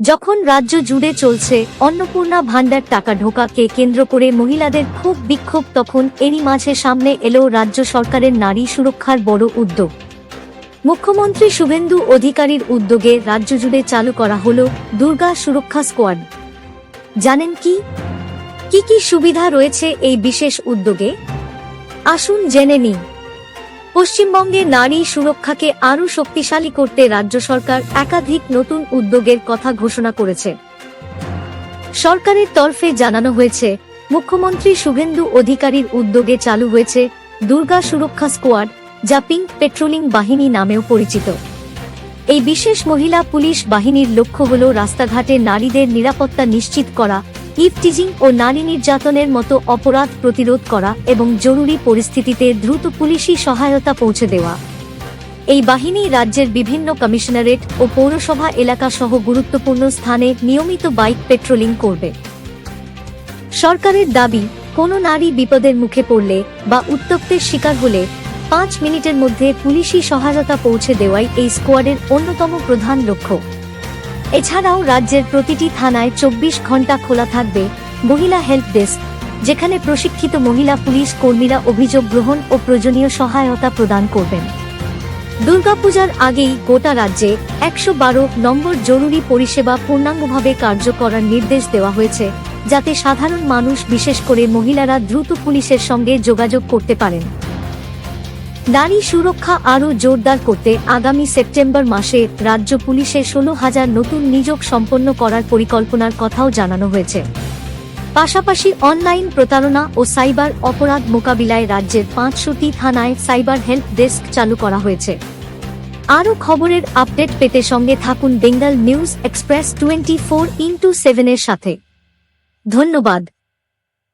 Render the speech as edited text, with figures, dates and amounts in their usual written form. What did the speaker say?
যখন রাজ্য জুড়ে চলছে অন্নপূর্ণা ভান্ডার টাকা ঢোকাকে কেন্দ্র করে মহিলাদের খুব বিক্ষোভ, তখন এরই মাঝে সামনে এলো রাজ্য সরকারের নারী সুরক্ষার বড় উদ্যোগ। মুখ্যমন্ত্রী শুভেন্দু অধিকারীর উদ্যোগে রাজ্য জুড়ে চালু করা হলো দুর্গা সুরক্ষা স্কোয়াড। জানেন কি কি সুবিধা রয়েছে এই বিশেষ উদ্যোগে? আসুন জেনে নিই। পশ্চিমবঙ্গে নারী সুরক্ষাকে আরও শক্তিশালী করতে রাজ্য সরকার একাধিক নতুন উদ্যোগের কথা ঘোষণা করেছে। সরকারের তরফে জানানো হয়েছে, মুখ্যমন্ত্রী শুভেন্দু অধিকারীর উদ্যোগে চালু হয়েছে দুর্গা সুরক্ষা স্কোয়াড, যা পিঙ্ক পেট্রোলিং বাহিনী নামেও পরিচিত। এই বিশেষ মহিলা পুলিশ বাহিনীর লক্ষ্য হল রাস্তাঘাটে নারীদের নিরাপত্তা নিশ্চিত করা, ইভটিজিং ও নারী নির্যাতনের মতো অপরাধ প্রতিরোধ করা এবং জরুরি পরিস্থিতিতে দ্রুত পুলিশি সহায়তা পৌঁছে দেওয়া। এই বাহিনী রাজ্যের বিভিন্ন কমিশনারেট ও পৌরসভা এলাকা সহ গুরুত্বপূর্ণ স্থানে নিয়মিত বাইক পেট্রোলিং করবে। সরকারের দাবি, কোনো নারী বিপদের মুখে পড়লে বা উত্তপ্তের শিকার হলে 5 মিনিটের মধ্যে পুলিশি সহায়তা পৌঁছে দেওয়াই এই স্কোয়াডের অন্যতম প্রধান লক্ষ্য। এছাড়াও রাজ্যের প্রতিটি থানায় 24 ঘণ্টা খোলা থাকবে মহিলা হেল্প ডেস্ক, যেখানে প্রশিক্ষিত মহিলা পুলিশ কর্মীরা অভিযোগ গ্রহণ ও প্রয়োজনীয় সহায়তা প্রদান করবেন। দুর্গাপূজার আগেই গোটা রাজ্যে 112 নম্বর জরুরি পরিষেবা পূর্ণাঙ্গভাবে কার্যকর করার নির্দেশ দেওয়া হয়েছে, যাতে সাধারণ মানুষ, বিশেষ করে মহিলারা দ্রুত পুলিশের সঙ্গে যোগাযোগ করতে পারেন। নারী সুরক্ষা আরও জোরদার করতে আগামী সেপ্টেম্বর মাসে রাজ্য পুলিশে 16,000 নতুন নিয়োগ সম্পন্ন করার পরিকল্পনার কথাও জানানো হয়েছে। পাশাপাশি অনলাইন প্রতারণা ও সাইবার অপরাধ মোকাবিলায় রাজ্যের 500টি থানায় সাইবার হেল্প ডেস্ক চালু করা হয়েছে। আরও খবরের আপডেট পেতে সঙ্গে থাকুন বেঙ্গল নিউজ এক্সপ্রেস 24x7 এর সাথে। ধন্যবাদ।